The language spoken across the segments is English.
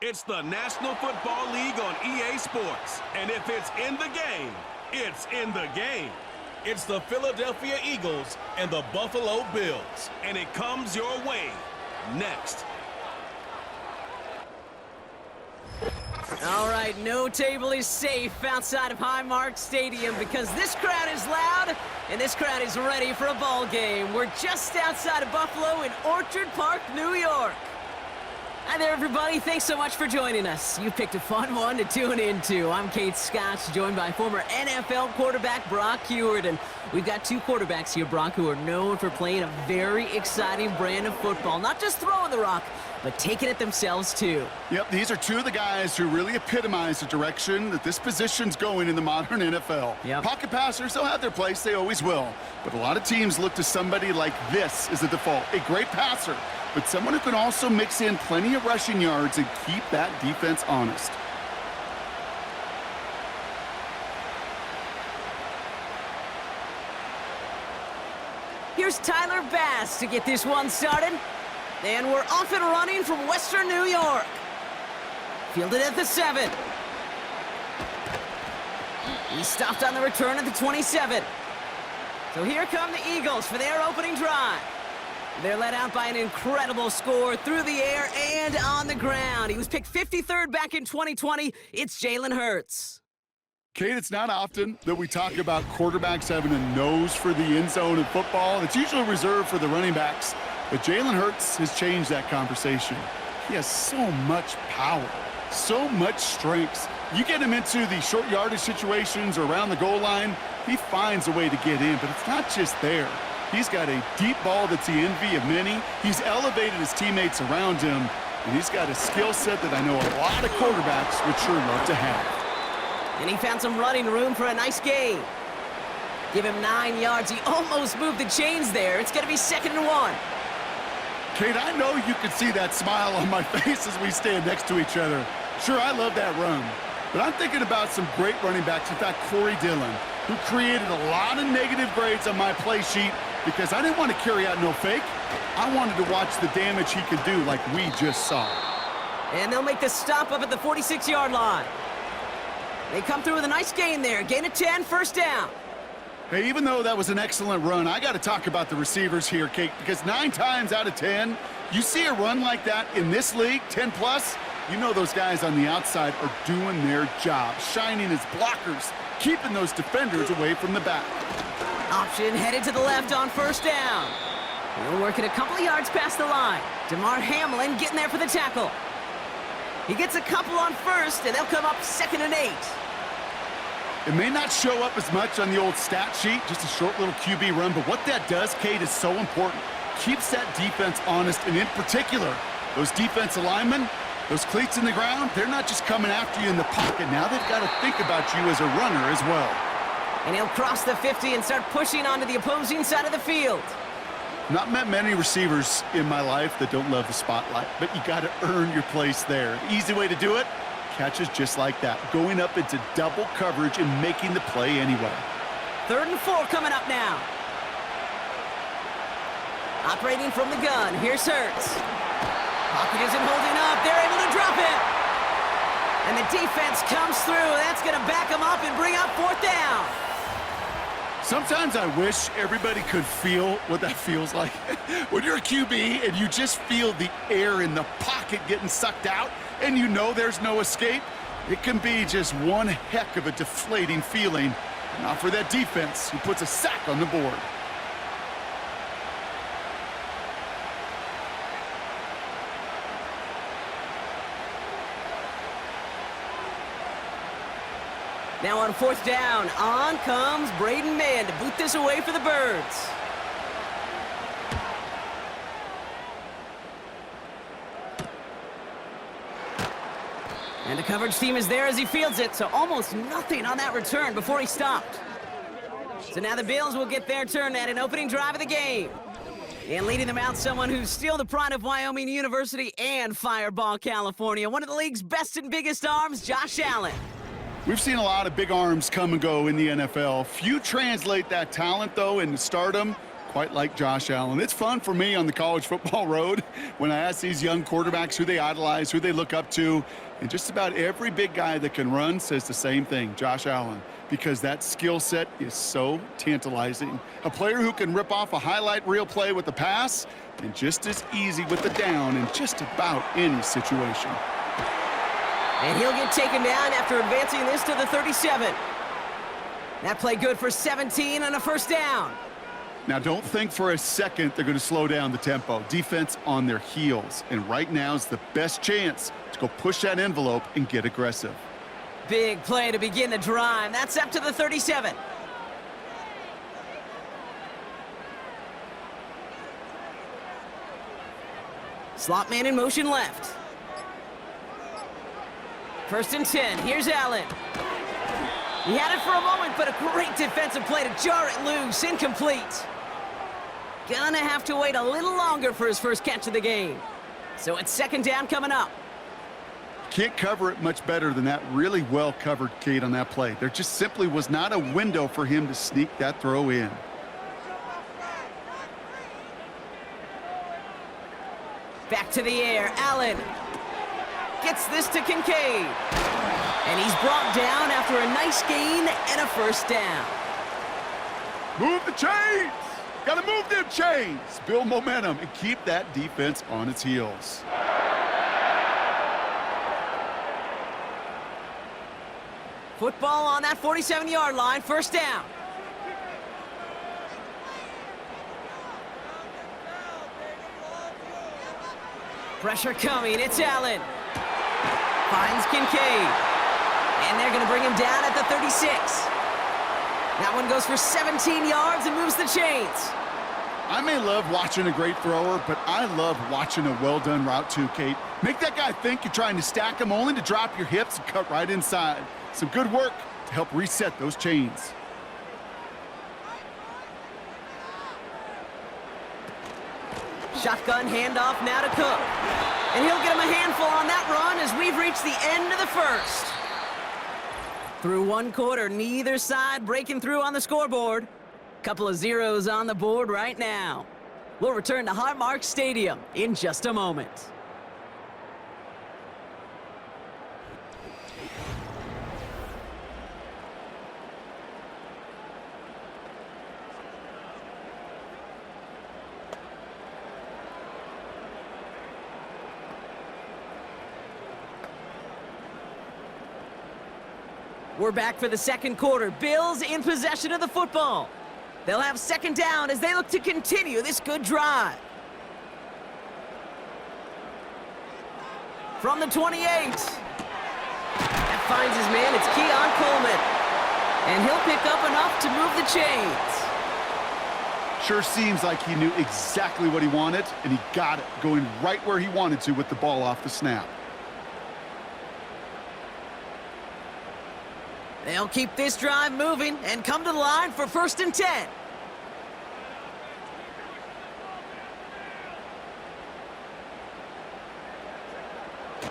It's the National Football League on EA Sports. And if it's in the game, it's in the game. It's the Philadelphia Eagles and the Buffalo Bills. And it comes your way next. All right, no table is safe outside of Highmark Stadium because this crowd is loud and this crowd is ready for a ball game. We're just outside of Buffalo in Orchard Park, New York. Hi there, everybody. Thanks so much for joining us. You picked a fun one to tune into. I'm Kate Scott, joined by former NFL quarterback Brock Huard. And we've got two quarterbacks here, Brock, who are known for playing a very exciting brand of football. Not just throwing the rock, but taking it themselves, too. Yep, these are two of the guys who really epitomize the direction that this position's going in the modern NFL. Yep. Pocket passers, they'll have their place. They always will. But a lot of teams look to somebody like this as a default. A great passer, but someone who can also mix in plenty of rushing yards and keep that defense honest. Here's Tyler Bass to get this one started. And we're off and running from Western New York. Fielded at the 7. He stopped on the return at the 27. So here come the Eagles for their opening drive. They're led out by an incredible score through the air and on the ground. He was picked 53rd back in 2020. It's Jalen Hurts. Kate, it's not often that we talk about quarterbacks having a nose for the end zone in football. It's usually reserved for the running backs. But Jalen Hurts has changed that conversation. He has so much power, so much strength. You get him into the short yardage situations or around the goal line, he finds a way to get in. But it's not just there. He's got a deep ball that's the envy of many. He's elevated his teammates around him. And he's got a skill set that I know a lot of quarterbacks would sure love to have. And he found some running room for a nice gain. Give him 9 yards. He almost moved the chains there. It's going to be 2nd and 1. Kate, I know you can see that smile on my face as we stand next to each other. Sure, I love that run. But I'm thinking about some great running backs. In fact, Corey Dillon, who created a lot of negative grades on my play sheet because I didn't want to carry out no fake. I wanted to watch the damage he could do like we just saw. And they'll make the stop up at the 46-yard line. They come through with a nice gain there. Gain of 10, first down. Hey, even though that was an excellent run, I got to talk about the receivers here, Kate, because 9 times out of 10, you see a run like that in this league, 10+, you know those guys on the outside are doing their job, shining as blockers, keeping those defenders away from the back. Option headed to the left on first down. We're working a couple of yards past the line. DeMar Hamlin getting there for the tackle. He gets a couple on first, and they'll come up 2nd and 8. It may not show up as much on the old stat sheet, just a short little QB run, but what that does, Kate, is so important. Keeps that defense honest, and in particular, those defensive linemen, those cleats in the ground, they're not just coming after you in the pocket. Now they've got to think about you as a runner as well. And he'll cross the 50 and start pushing onto the opposing side of the field. Not met many receivers in my life that don't love the spotlight, but you got to earn your place there. Easy way to do it. Catches just like that, going up into double coverage and making the play anyway. 3rd and 4 coming up now. Operating from the gun, here's Hurts. Pocket isn't holding up, they're able to drop it. And the defense comes through, that's going to back them up and bring up 4th down. Sometimes I wish everybody could feel what that feels like. When you're a QB and you just feel the air in the pocket getting sucked out and you know there's no escape, it can be just one heck of a deflating feeling. Not for that defense who puts a sack on the board. Now on 4th down, on comes Braden Mann to boot this away for the Birds. And the coverage team is there as he fields it, so almost nothing on that return before he stopped. So now the Bills will get their turn at an opening drive of the game. And leading them out, someone who's still the pride of Wyoming University and Fireball, California. One of the league's best and biggest arms, Josh Allen. We've seen a lot of big arms come and go in the NFL. Few translate that talent, though, into stardom quite like Josh Allen. It's fun for me on the college football road when I ask these young quarterbacks who they idolize, who they look up to, and just about every big guy that can run says the same thing, Josh Allen, because that skill set is so tantalizing. A player who can rip off a highlight reel play with the pass and just as easy with the down in just about any situation. And he'll get taken down after advancing this to the 37. That play good for 17 and a first down. Now, don't think for a second they're going to slow down the tempo. Defense on their heels. And right now is the best chance to go push that envelope and get aggressive. Big play to begin the drive. That's up to the 37. Slot man in motion left. First and 10. Here's Allen. He had it for a moment, but a great defensive play to jar it loose. Incomplete. Gonna have to wait a little longer for his first catch of the game. So it's second down coming up. Can't cover it much better than that really well covered Kate on that play. There just simply was not a window for him to sneak that throw in. Back to the air. Allen gets this to Kincaid. And he's brought down after a nice gain and a first down. Move the chains! Got to move them chains! Build momentum and keep that defense on its heels. Football on that 47-yard line, first down. Pressure coming, it's Allen. Finds Kincaid. And they're going to bring him down at the 36. That one goes for 17 yards and moves the chains. I may love watching a great thrower, but I love watching a well-done route too, Kate. Make that guy think you're trying to stack him only to drop your hips and cut right inside. Some good work to help reset those chains. Shotgun handoff now to Cook. And he'll get him a handful on that run as we've reached the end of the first. Through one quarter, neither side breaking through on the scoreboard. Couple of zeros on the board right now. We'll return to Highmark Stadium in just a moment. We're back for the second quarter. Bills in possession of the football. They'll have second down as they look to continue this good drive. From the 28. That finds his man. It's Keon Coleman. And he'll pick up enough to move the chains. Sure seems like he knew exactly what he wanted, and he got it, going right where he wanted to with the ball off the snap. They'll keep this drive moving and come to the line for first and 10.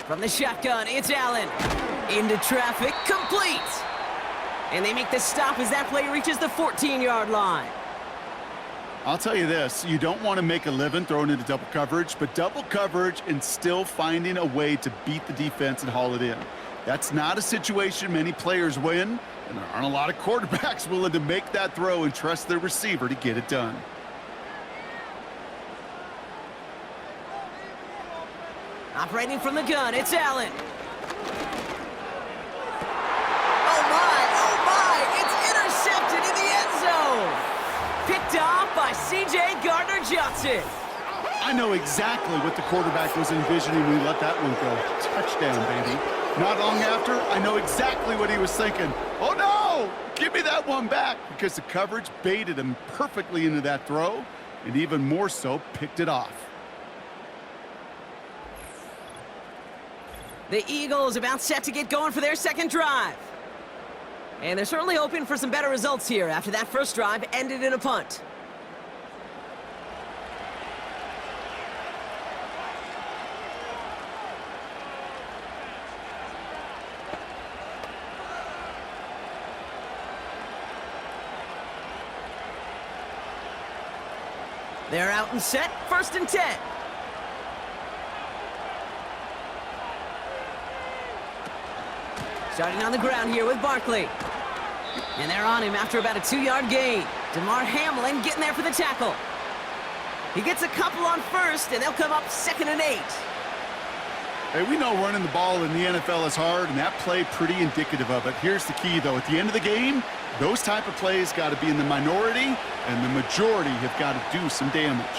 From the shotgun, it's Allen. Into traffic, complete. And they make the stop as that play reaches the 14-yard line. I'll tell you this, you don't want to make a living throwing into double coverage, but double coverage and still finding a way to beat the defense and haul it in. That's not a situation many players win, and there aren't a lot of quarterbacks willing to make that throw and trust their receiver to get it done. Operating from the gun, it's Allen. Oh my, it's intercepted in the end zone. Picked off by C.J. Gardner-Johnson. I know exactly what the quarterback was envisioning when he let that one go. Touchdown, baby. Not long after, I know exactly what he was thinking. Oh, no! Give me that one back, because the coverage baited him perfectly into that throw, and even more so, picked it off. The Eagles about set to get going for their second drive. And they're certainly hoping for some better results here after that first drive ended in a punt. They're out and set, 1st and 10. Starting on the ground here with Barkley. And they're on him after about a 2-yard gain. DeMar Hamlin getting there for the tackle. He gets a couple on 1st, and they'll come up 2nd and 8. Hey, we know running the ball in the NFL is hard, and that play pretty indicative of it. Here's the key, though. At the end of the game, those type of plays got to be in the minority, and the majority have got to do some damage.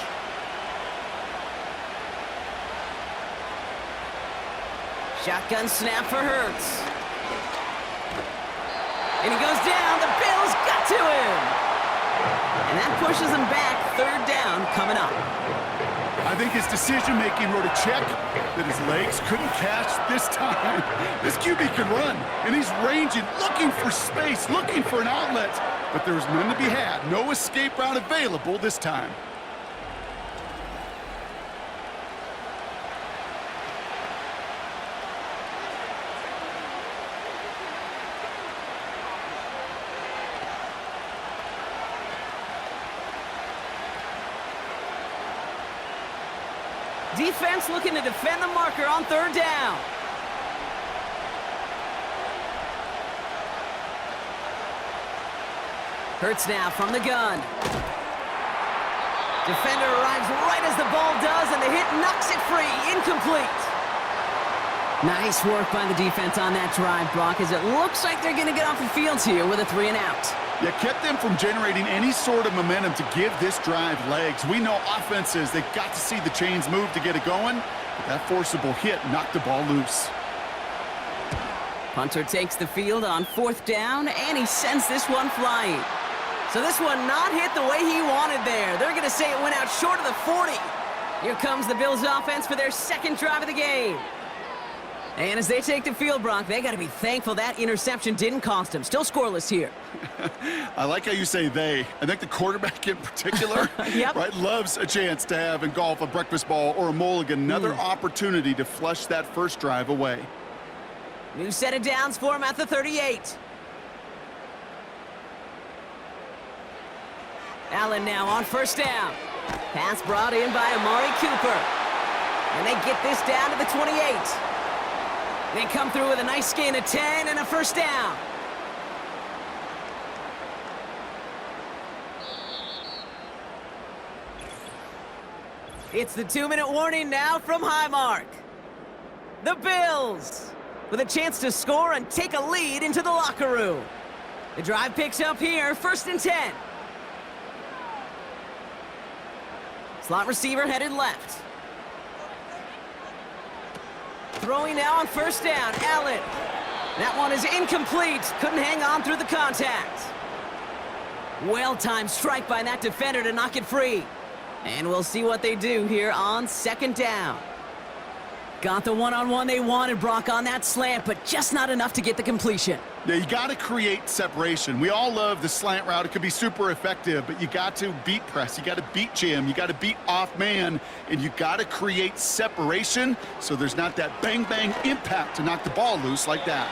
Shotgun snap for Hurts. And he goes down. The Bills got to him. And that pushes him back. 3rd down coming up. I think his decision-making wrote a check that his legs couldn't catch this time. This QB can run, and he's ranging, looking for space, looking for an outlet. But there's none to be had. No escape route available this time. Defense looking to defend the marker on 3rd down. Hurts now from the gun. Defender arrives right as the ball does, and the hit knocks it free. Incomplete. Nice work by the defense on that drive, Brock, as it looks like they're going to get off the field here with a 3 and out. You kept them from generating any sort of momentum to give this drive legs. We know offenses, they've got to see the chains move to get it going, but that forcible hit knocked the ball loose. Punter takes the field on 4th down, and he sends this one flying. So this one not hit the way he wanted there. They're going to say it went out short of the 40. Here comes the Bills offense for their 2nd drive of the game. And as they take the field, Brock, they got to be thankful that interception didn't cost them. Still scoreless here. I like how you say they. I think the quarterback in particular Yep. right, loves a chance to have in golf a breakfast ball or a mulligan. Another opportunity to flush that 1st drive away. New set of downs for him at the 38. Allen now on 1st down. Pass brought in by Amari Cooper. And they get this down to the 28. They come through with a nice gain of 10 and a 1st down. It's the 2-minute warning now from Highmark. The Bills with a chance to score and take a lead into the locker room. The drive picks up here, 1st and 10. Slot receiver headed left. Throwing now on 1st down, Allen. That one is incomplete. Couldn't hang on through the contact. Well-timed strike by that defender to knock it free. And we'll see what they do here on 2nd down. Got the one-on-one they wanted, Brock, on that slant, but just not enough to get the completion. Yeah, you got to create separation. We all love the slant route. It could be super effective, but you got to beat press. You got to beat jam. You got to beat off man, and you got to create separation so there's not that bang-bang impact to knock the ball loose like that.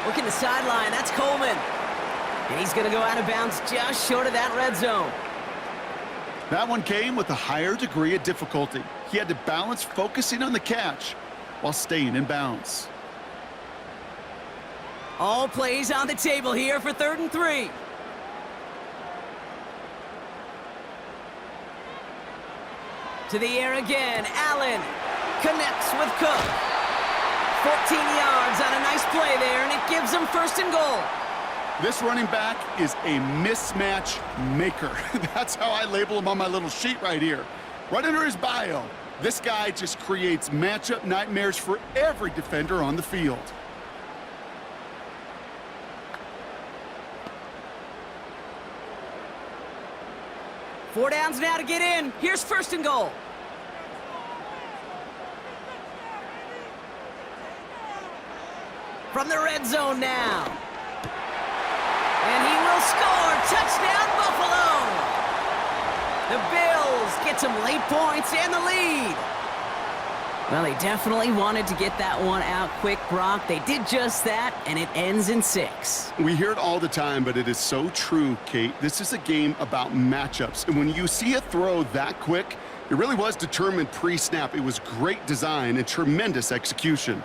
Working the sideline, that's Coleman. And he's going to go out of bounds just short of that red zone. That one came with a higher degree of difficulty. He had to balance focusing on the catch while staying in bounds. All plays on the table here for 3rd and 3. To the air again, Allen connects with Cook. 14 yards on a nice play there, and it gives them 1st and goal. This running back is a mismatch maker. That's how I label him on my little sheet right here. Right under his bio, this guy just creates matchup nightmares for every defender on the field. Four downs now to get in. Here's 1st and goal. From the red zone now. And he will score. Touchdown, Buffalo. The Bills get some late points and the lead. Well, they definitely wanted to get that one out quick, Brock. They did just that, and it ends in 6. We hear it all the time, but it is so true, Kate. This is a game about matchups. And when you see a throw that quick, it really was determined pre-snap. It was great design and tremendous execution.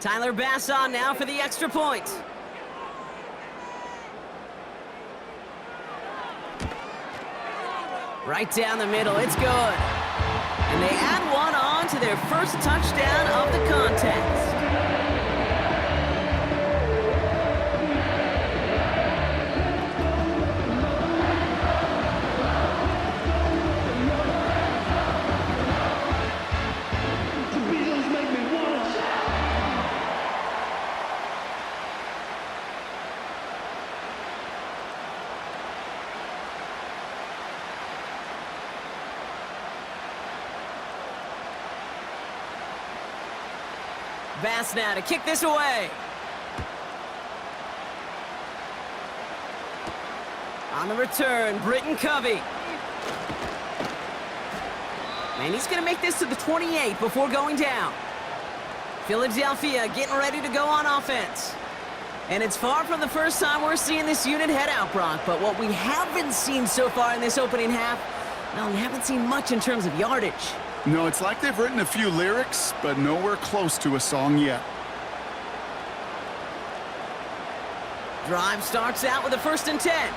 Tyler Bass on now for the extra point. Right down the middle, it's good. And they add one on to their first touchdown of the contest. Bass now to kick this away. On the return, Britton Covey. And he's going to make this to the 28 before going down. Philadelphia getting ready to go on offense. And it's far from the first time we're seeing this unit head out, Brock. But what we haven't seen so far in this opening half, well, we haven't seen much in terms of yardage. No, it's like they've written a few lyrics, but nowhere close to a song yet. Drive starts out with a 1st and 10.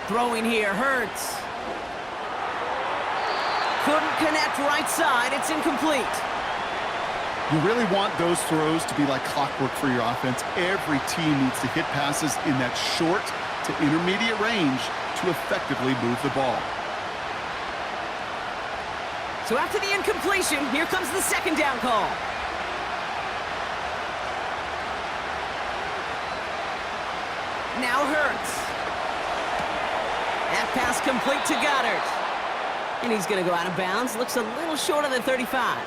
Throwing here, Hurts. Couldn't connect right side, it's incomplete. You really want those throws to be like clockwork for your offense. Every team needs to hit passes in that short to intermediate range to effectively move the ball. So after the incompletion, here comes the 2nd down call. Now Hurts. That pass complete to Goddard. And he's going to go out of bounds. Looks a little short of the 35.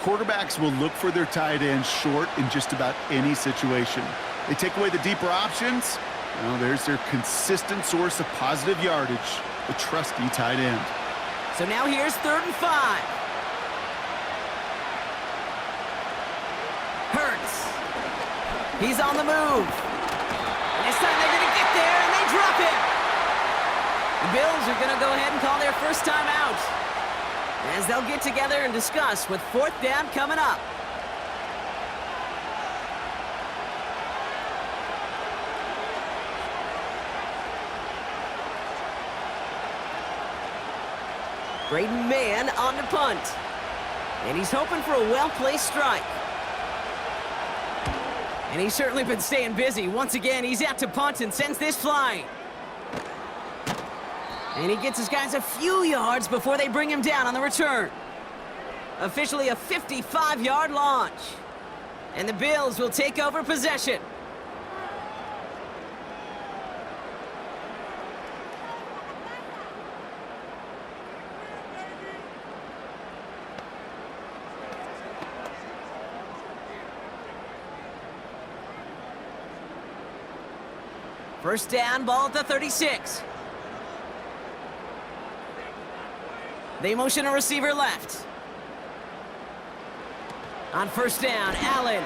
Quarterbacks will look for their tight ends short in just about any situation. They take away the deeper options. Well, there's their consistent source of positive yardage, the trusty tight end. So now here's 3rd and 5. Hurts. He's on the move. And this time they're going to get there, and they drop him. The Bills are going to go ahead and call their first time out, as they'll get together and discuss with 4th down coming up. Braden Mann on the punt. And he's hoping for a well-placed strike. And he's certainly been staying busy. Once again, he's out to punt and sends this flying. And he gets his guys a few yards before they bring him down on the return. Officially a 55-yard launch. And the Bills will take over possession. First down, ball at the 36. They motion a receiver left. On first down, Allen.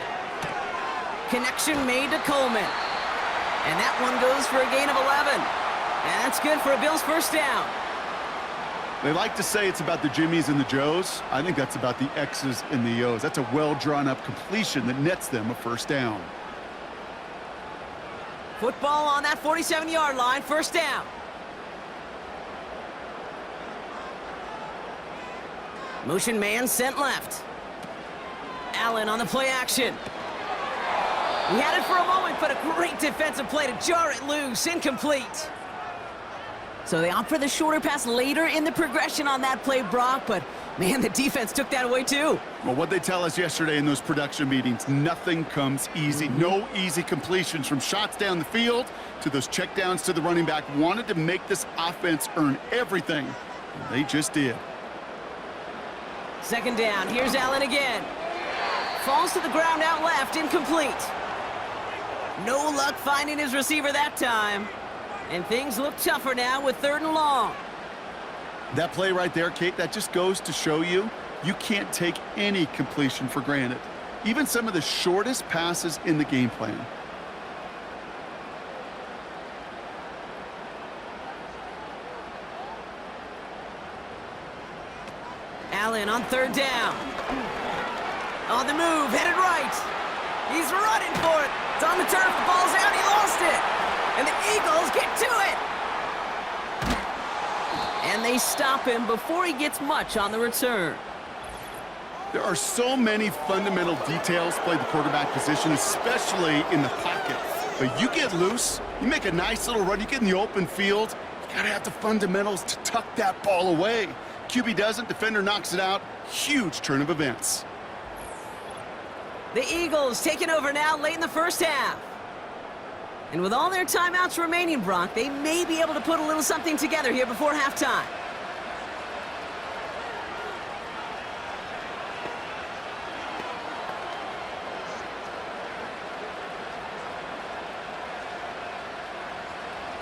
Connection made to Coleman. And that one goes for a gain of 11. And that's good for a Bills first down. They like to say it's about the Jimmies and the Joes. I think that's about the X's and the O's. That's a well-drawn-up completion that nets them a first down. Football on that 47-yard line, first down. Motion man sent left. Allen on the play action. He had it for a moment, but a great defensive play to jar it loose, incomplete. So they opt for the shorter pass later in the progression on that play, Brock, but man, the defense took that away too. Well, what they tell us yesterday in those production meetings, nothing comes easy. No easy completions from shots down the field to those checkdowns to the running back. Wanted to make this offense earn everything, and they just did. Second down. Here's Allen again. Falls to the ground out left, incomplete. No luck finding his receiver that time. And things look tougher now with 3rd and long. That play right there, Kate, that just goes to show you can't take any completion for granted. Even some of the shortest passes in the game plan. Allen on 3rd down. On the move, headed right. He's running for it. It's on the turf, the ball's out, he lost it. And the Eagles get to it. And they stop him before he gets much on the return. There are so many fundamental details play the quarterback position, especially in the pocket. But you get loose, you make a nice little run, you get in the open field, you gotta have the fundamentals to tuck that ball away. QB doesn't, defender knocks it out. Huge turn of events. The Eagles taking over now late in the first half. And with all their timeouts remaining, Brock, they may be able to put a little something together here before halftime.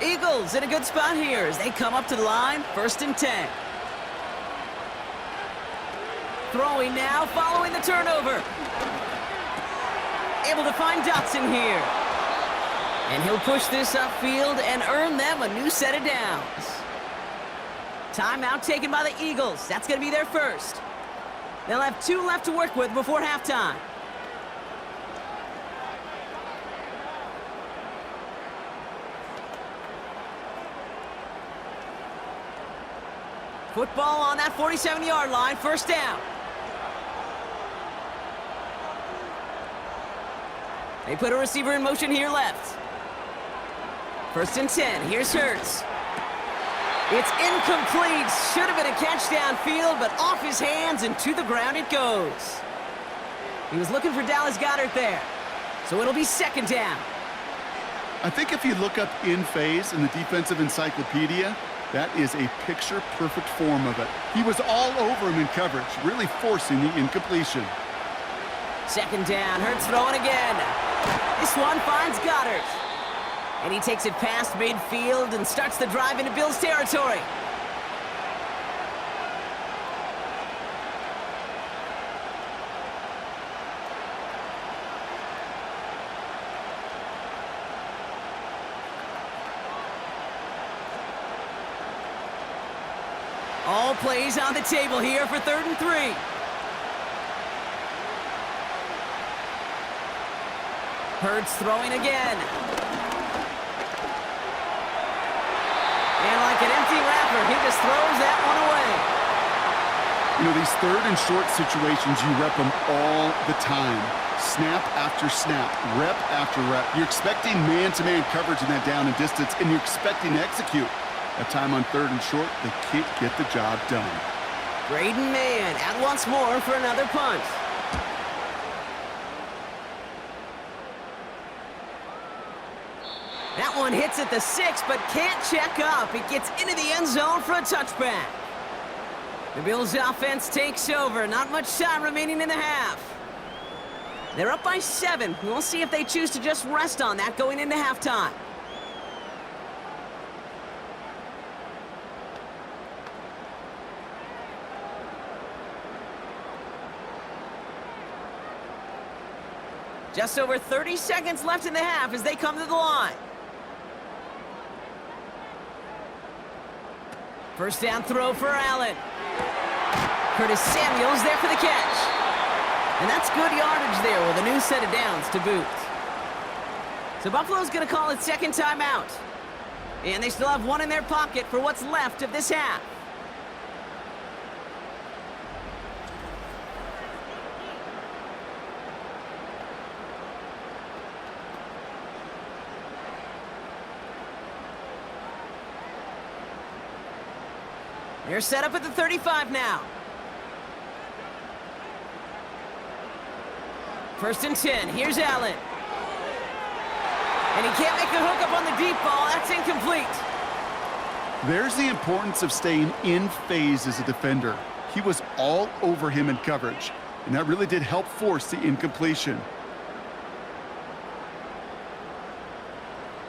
Eagles in a good spot here as they come up to the line, 1st and 10. Throwing now, following the turnover. Able to find Dotson here. And he'll push this upfield and earn them a new set of downs. Timeout taken by the Eagles. That's going to be their first. They'll have 2 left to work with before halftime. Football on that 47-yard line, 1st down. They put a receiver in motion here left. 1st and 10. Here's Hurts. It's incomplete. Should have been a catch downfield, but off his hands and to the ground it goes. He was looking for Dallas Goedert there. So it'll be 2nd down. I think if you look up in phase in the defensive encyclopedia, that is a picture-perfect form of it. He was all over him in coverage, really forcing the incompletion. 2nd down. Hurts throwing again. This one finds Goddard. And he takes it past midfield and starts the drive into Bills territory. All plays on the table here for 3rd and 3. Hurts throwing again. And like an empty wrapper, he just throws that one away. You know, these 3rd and short situations, you rep them all the time. Snap after snap, rep after rep. You're expecting man-to-man coverage in that down and distance, and you're expecting to execute. That time on 3rd and short, they can't get the job done. Braden Mann out once more for another punt. That one hits at the 6, but can't check up. It gets into the end zone for a touchback. The Bills' offense takes over. Not much time remaining in the half. They're up by 7. We'll see if they choose to just rest on that going into halftime. Just over 30 seconds left in the half as they come to the line. 1st down throw for Allen. Curtis Samuel's there for the catch. And that's good yardage there with a new set of downs to boot. So Buffalo's going to call it 2nd timeout. And they still have 1 in their pocket for what's left of this half. They're set up at the 35 now. 1st and 10. Here's Allen. And he can't make a hook up on the deep ball. That's incomplete. There's the importance of staying in phase as a defender. He was all over him in coverage, and that really did help force the incompletion.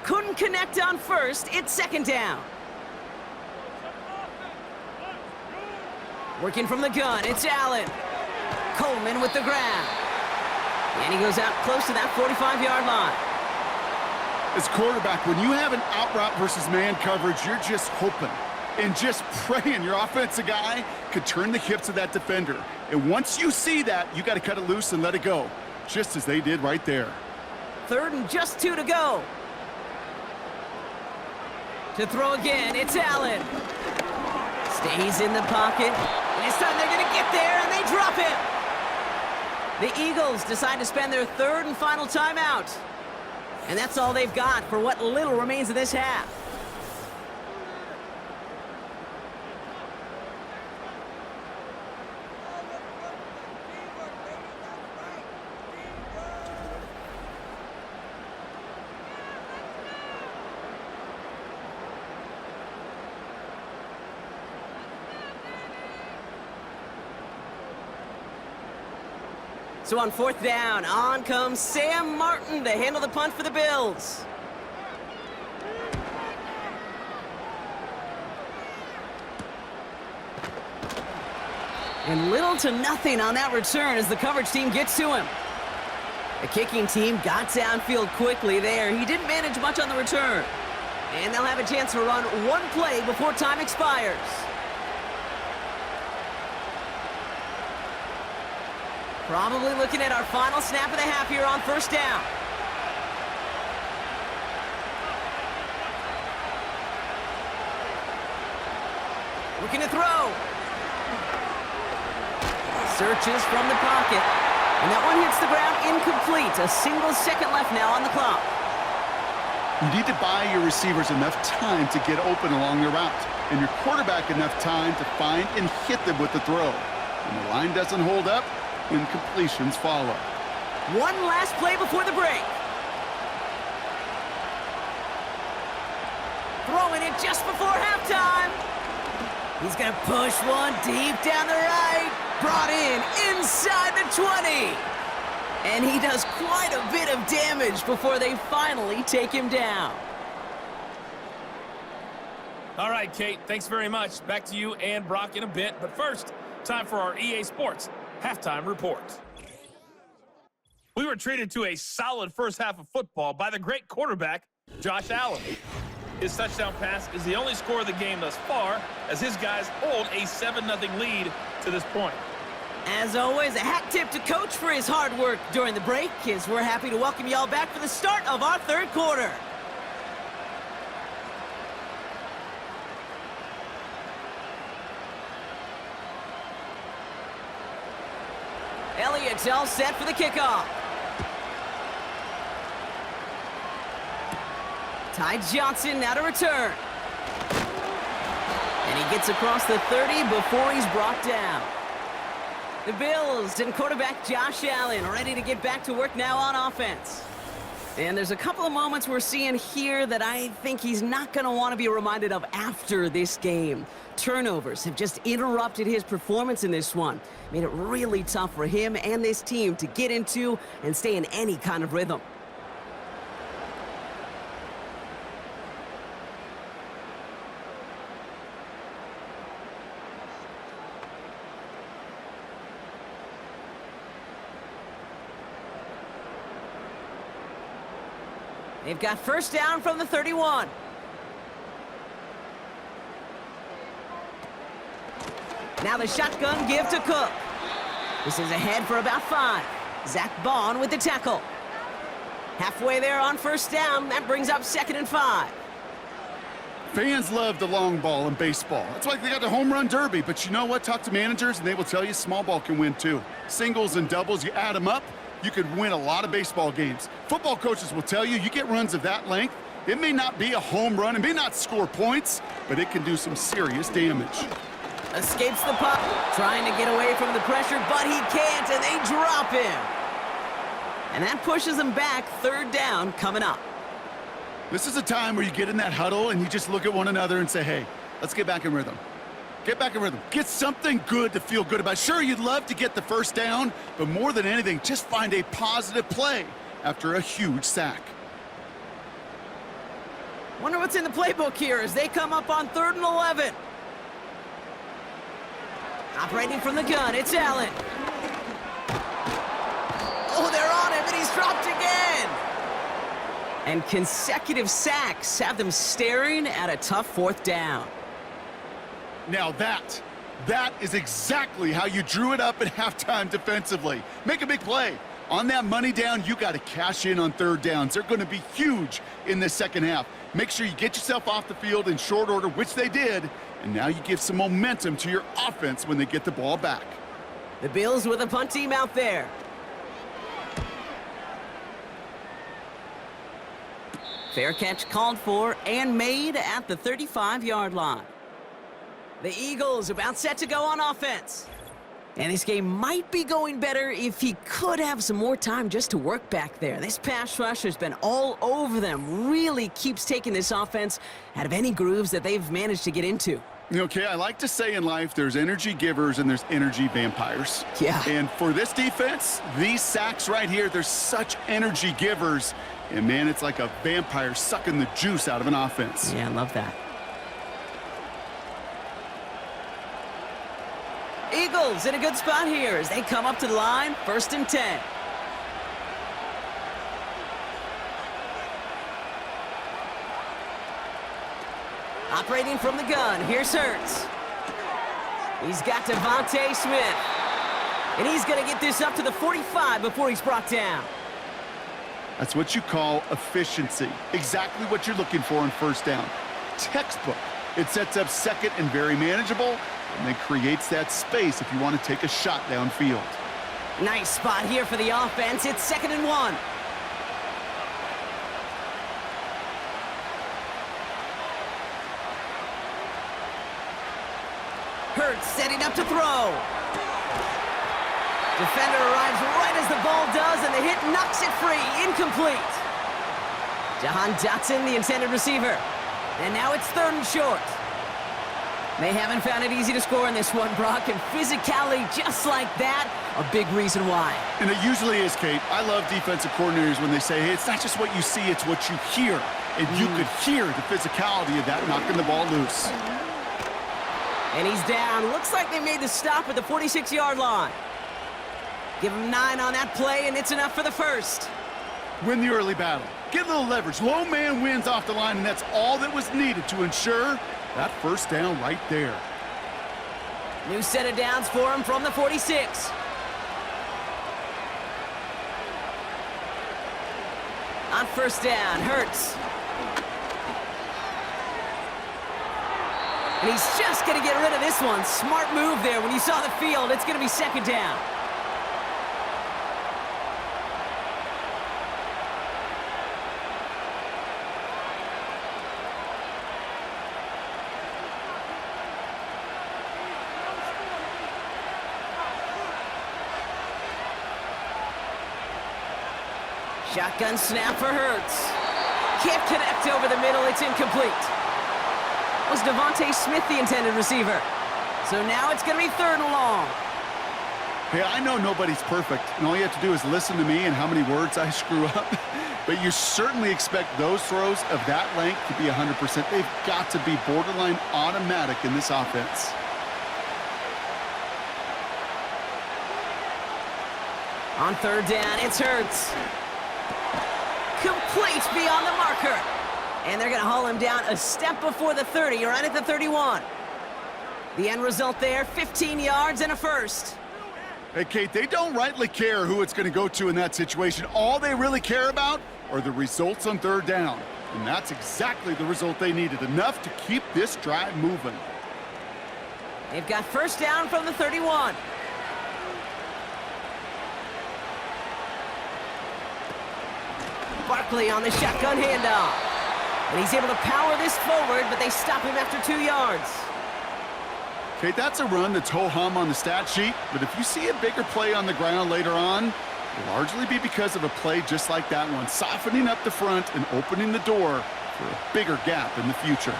Couldn't connect on first. It's second down. Working from the gun, it's Allen. Coleman with the grab. And he goes out close to that 45-yard line. As quarterback, when you have an out route versus man coverage, you're just hoping and just praying your offensive guy could turn the hips of that defender. And once you see that, you got to cut it loose and let it go, just as they did right there. Third and just 2 to go. To throw again, it's Allen. Stays in the pocket. And this time they're going to get there, and they drop him. The Eagles decide to spend their third and final timeout. And that's all they've got for what little remains of this half. So on fourth down, on comes Sam Martin to handle the punt for the Bills. And little to nothing on that return as the coverage team gets to him. The kicking team got downfield quickly there. He didn't manage much on the return. And they'll have a chance to run one play before time expires. Probably looking at our final snap of the half here on first down. Looking to throw. Searches from the pocket. And that one hits the ground incomplete. A single second left now on the clock. You need to buy your receivers enough time to get open along their route, and your quarterback enough time to find and hit them with the throw. When the line doesn't hold up, incompletions follow. One last play before the break. Throwing it just before halftime. He's going to push one deep down the right. Brought in inside the 20. And he does quite a bit of damage before they finally take him down. All right, Kate, thanks very much. Back to you and Brock in a bit. But first, time for our EA Sports Halftime Report. We were treated to a solid first half of football by the great quarterback, Josh Allen. His touchdown pass is the only score of the game thus far, as his guys hold a 7-0 lead to this point. As always, a hat tip to Coach for his hard work during the break, as we're happy to welcome y'all back for the start of our third quarter. Elliott's all set for the kickoff. Ty Johnson now to return. And he gets across the 30 before he's brought down. The Bills and quarterback Josh Allen ready to get back to work now on offense. And there's a couple of moments we're seeing here that I think he's not going to want to be reminded of after this game. Turnovers have just interrupted his performance in this one. Made it really tough for him and this team to get into and stay in any kind of rhythm. They've got first down from the 31. Now the shotgun give to Cook. This is ahead for about 5. Zach Bond with the tackle. Halfway there on first down. That brings up 2nd and 5. Fans love the long ball in baseball. That's why they got the home run derby. But you know what? Talk to managers, and they will tell you small ball can win too. Singles and doubles, you add them up, you could win a lot of baseball games. Football coaches will tell you, you get runs of that length, it may not be a home run, it may not score points, but it can do some serious damage. Escapes the puck, trying to get away from the pressure, but he can't, and they drop him. And that pushes him back. Third down coming up. This is a time where you get in that huddle and you just look at one another and say, hey, let's get back in rhythm. Get back in rhythm. Get something good to feel good about. Sure, you'd love to get the first down, but more than anything, just find a positive play after a huge sack. Wonder what's in the playbook here as they come up on 3rd and 11. Operating from the gun, it's Allen. Oh, they're on him, and he's dropped again. And consecutive sacks have them staring at a tough 4th down. Now that is exactly how you drew it up at halftime defensively. Make a big play. On that money down, you got to cash in on 3rd downs. They're going to be huge in the second half. Make sure you get yourself off the field in short order, which they did, and now you give some momentum to your offense when they get the ball back. The Bills with a punt team out there. Fair catch called for and made at the 35-yard line. The Eagles about set to go on offense. And this game might be going better if he could have some more time just to work back there. This pass rush has been all over them. Really keeps taking this offense out of any grooves that they've managed to get into. Okay, I like to say in life there's energy givers and there's energy vampires. Yeah. And for this defense, these sacks right here, they're such energy givers. And man, it's like a vampire sucking the juice out of an offense. Yeah, I love that. Eagles in a good spot here as they come up to the line, 1st and 10. Operating from the gun, here's Hurts. He's got Devontae Smith. And he's going to get this up to the 45 before he's brought down. That's what you call efficiency. Exactly what you're looking for on 1st down. Textbook. It sets up 2nd and very manageable, and then creates that space if you want to take a shot downfield. Nice spot here for the offense. It's 2nd and 1. Hurts setting up to throw. Defender arrives right as the ball does, and the hit knocks it free. Incomplete. Jahan Dotson, the intended receiver. And now it's 3rd and short. They haven't found it easy to score in this one, Brock, and physicality just like that, a big reason why. And it usually is, Kate. I love defensive coordinators when they say, hey, it's not just what you see, it's what you hear. And you could hear the physicality of that knocking the ball loose. And he's down. Looks like they made the stop at the 46-yard line. Give him 9 on that play, and it's enough for the 1st. Win the early battle. Get a little leverage. Low man wins off the line, and that's all that was needed to ensure that 1st down right there. New set of downs for him from the 46. On 1st down, Hurts. And he's just going to get rid of this one. Smart move there. When you saw the field, it's going to be 2nd down. Shotgun snap for Hurts. Can't connect over the middle. It's incomplete. Was Devontae Smith the intended receiver? So now it's going to be 3rd and long. Hey, I know nobody's perfect, and all you have to do is listen to me and how many words I screw up. But you certainly expect those throws of that length to be 100%. They've got to be borderline automatic in this offense. On 3rd down, it's Hurts. Complete beyond the marker. And they're going to haul him down a step before the 30, right at the 31. The end result there, 15 yards and a 1st. Hey, Kate, they don't rightly care who it's going to go to in that situation. All they really care about are the results on 3rd down. And that's exactly the result they needed, enough to keep this drive moving. They've got 1st down from the 31. Barkley on the shotgun handoff. And he's able to power this forward, but they stop him after 2 yards. Okay, that's a run that's ho-hum on the stat sheet, but if you see a bigger play on the ground later on, it'll largely be because of a play just like that one, softening up the front and opening the door for a bigger gap in the future.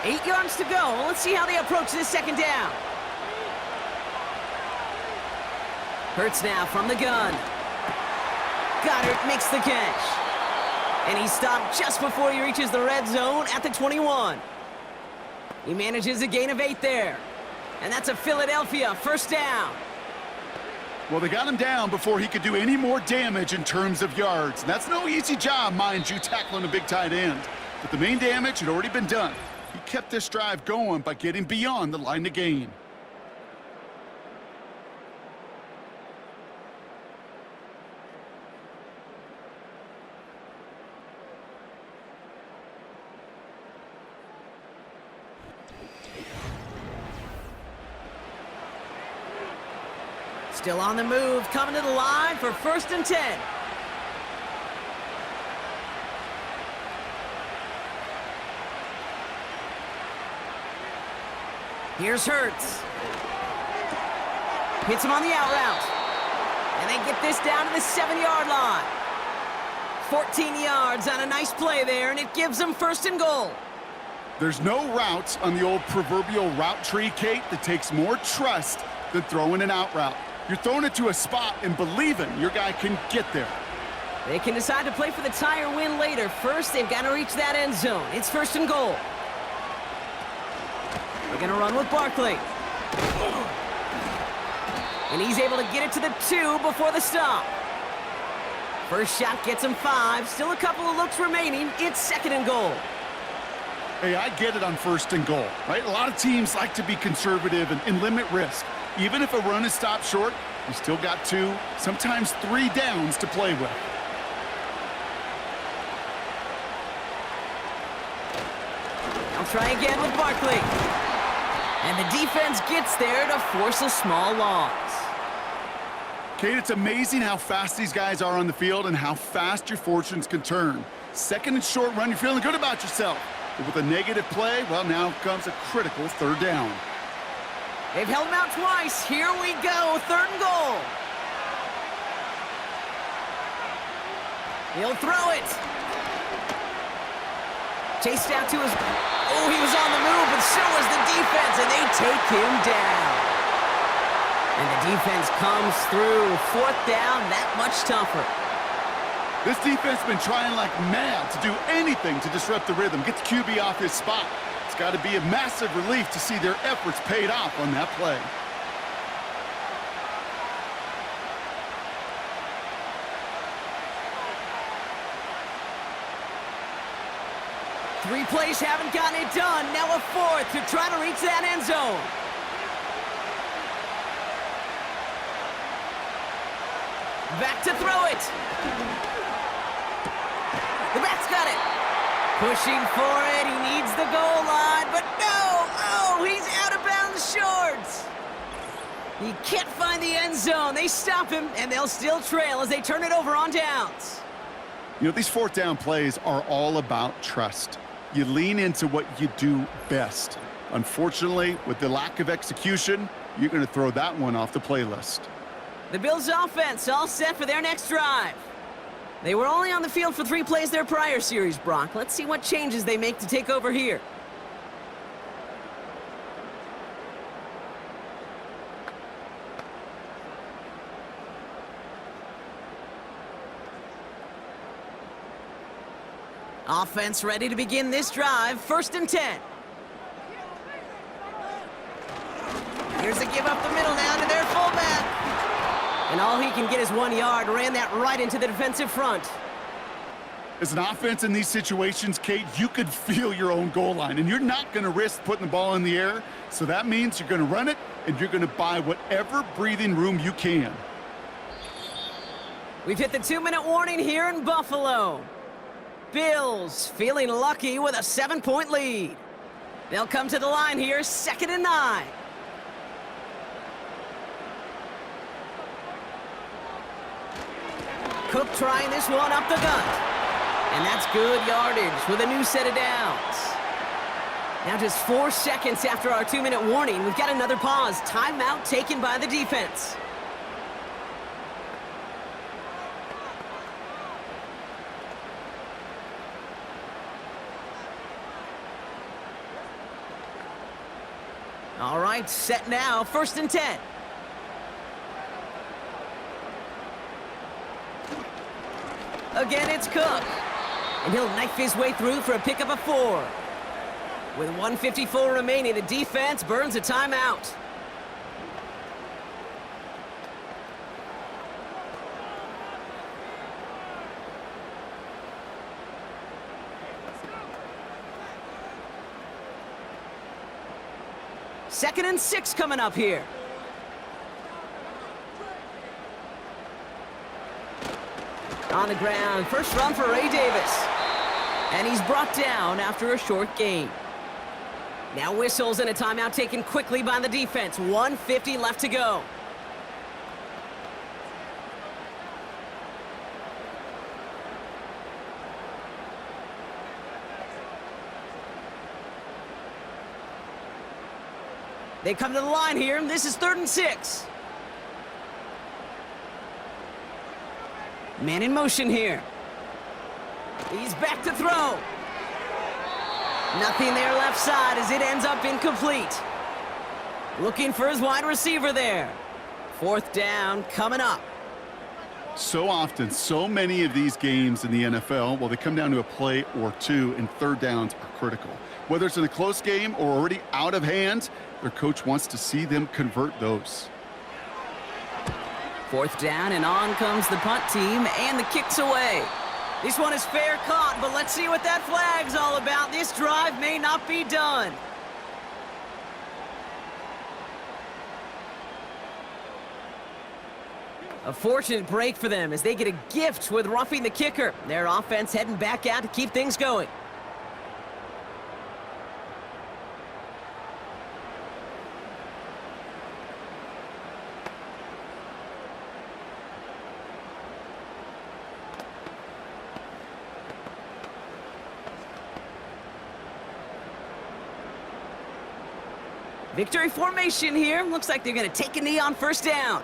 8 yards to go. Let's see how they approach this second down. Hurts now from the gun. Goddard makes the catch. And he stopped just before he reaches the red zone at the 21. He manages a gain of 8 there. And that's a Philadelphia first down. Well, they got him down before he could do any more damage in terms of yards. And that's no easy job, mind you, tackling a big tight end. But the main damage had already been done. He kept this drive going by getting beyond the line to gain. Still on the move, coming to the line for 1st and 10. Here's Hurts. Hits him on the out route. And they get this down to the 7-yard line. 14 yards on a nice play there, and it gives them 1st and goal. There's no routes on the old proverbial route tree, Kate, that takes more trust than throwing an out route. You're throwing it to a spot and believing your guy can get there. They can decide to play for the tie or win later. First, they've got to reach that end zone. It's 1st and goal. They're going to run with Barkley. And he's able to get it to the 2 before the stop. First shot gets him 5. Still a couple of looks remaining. It's 2nd and goal. Hey, I get it on 1st and goal, right? A lot of teams like to be conservative and limit risk. Even if a run is stopped short, you still got 2, sometimes 3 downs to play with. I'll try again with Barkley. And the defense gets there to force a small loss. Kate, it's amazing how fast these guys are on the field and how fast your fortunes can turn. 2nd and short run, you're feeling good about yourself. But with a negative play, well, now comes a critical 3rd down. They've held him out twice. Here we go, 3rd and goal. He'll throw it. Chased out to his... Oh, he was on the move, but so was the defense, and they take him down. And the defense comes through. 4th down, that much tougher. This defense has been trying like mad to do anything to disrupt the rhythm, get the QB off his spot. It's got to be a massive relief to see their efforts paid off on that play. Three plays haven't gotten it done. Now a 4th to try to reach that end zone. Back to throw it. The back's got it. Pushing for it. He needs the goal line, but no. Oh, he's out of bounds short. He can't find the end zone. They stop him, and they'll still trail as they turn it over on downs. You know, these 4th down plays are all about trust. You lean into what you do best. Unfortunately, with the lack of execution, you're going to throw that one off the playlist. The Bills' offense all set for their next drive. They were only on the field for 3 plays their prior series, Brock. Let's see what changes they make to take over here. Offense ready to begin this drive. 1st and 10. Here's a give up the middle now to their fullback. And all he can get is 1 yard. Ran that right into the defensive front. As an offense in these situations, Kate, you could feel your own goal line, and you're not going to risk putting the ball in the air. So that means you're going to run it, and you're going to buy whatever breathing room you can. We've hit the 2-minute warning here in Buffalo. Bills feeling lucky with a 7-point lead. They'll come to the line here, 2nd and 9. Cook trying this one up the gut. And that's good yardage with a new set of downs. Now just 4 seconds after our 2-minute warning, we've got another pause. Timeout taken by the defense. right, set now, 1st and 10. Again, it's Cook. And he'll knife his way through for a pickup of 4. With 1:54 remaining, the defense burns a timeout. Second and 6 coming up here. On the ground, first run for Ray Davis. And he's brought down after a short gain. Now whistles and a timeout taken quickly by the defense. 1:50 left to go. They come to the line here. This is 3rd and 6. Man in motion here. He's back to throw. Nothing there left side as it ends up incomplete. Looking for his wide receiver there. 4th down coming up. So often, so many of these games in the NFL, well, they come down to a play or two, and 3rd downs are critical. Whether it's in a close game or already out of hand, their coach wants to see them convert those. 4th down, and on comes the punt team, and the kick's away. This one is fair caught, but let's see what that flag's all about. This drive may not be done. A fortunate break for them as they get a gift with roughing the kicker. Their offense heading back out to keep things going. Victory formation here. Looks like they're going to take a knee on 1st down.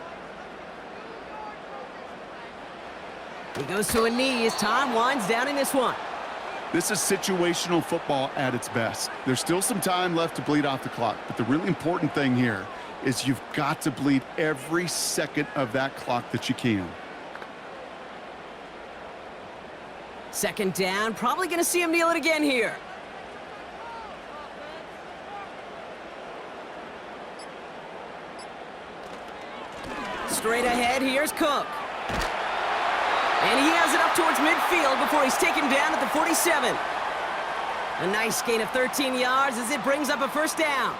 He goes to a knee as time winds down in this one. This is situational football at its best. There's still some time left to bleed off the clock, but the really important thing here is you've got to bleed every second of that clock that you can. 2nd down, probably going to see him kneel it again here. Straight ahead, here's Cook. And he has it up towards midfield before he's taken down at the 47. A nice gain of 13 yards as it brings up a 1st down.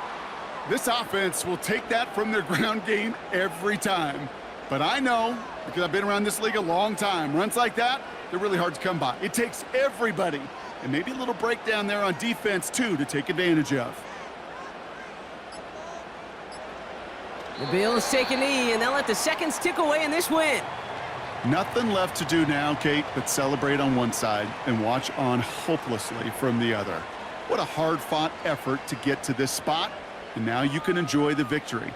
This offense will take that from their ground game every time. But I know, because I've been around this league a long time, runs like that, they're really hard to come by. It takes everybody, and maybe a little breakdown there on defense, too, to take advantage of. The Bills take a knee, and they'll let the seconds tick away in this win. Nothing left to do now, Kate, but celebrate on one side and watch on hopelessly from the other. What a hard-fought effort to get to this spot, and now you can enjoy the victory.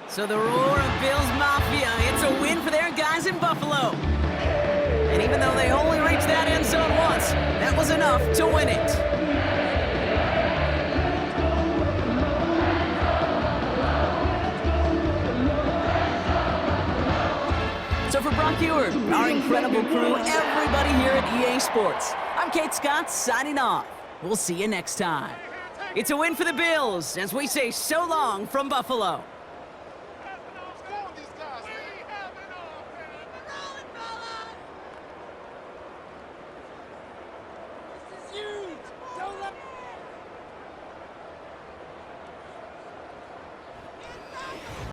So the roar of Bills Mafia, it's a win for their guys in Buffalo. And even though they only reached that end zone once, that was enough to win it. So for Brock Ewart, our incredible crew, everybody here at EA Sports, I'm Kate Scott signing off. We'll see you next time. It's a win for the Bills as we say so long from Buffalo.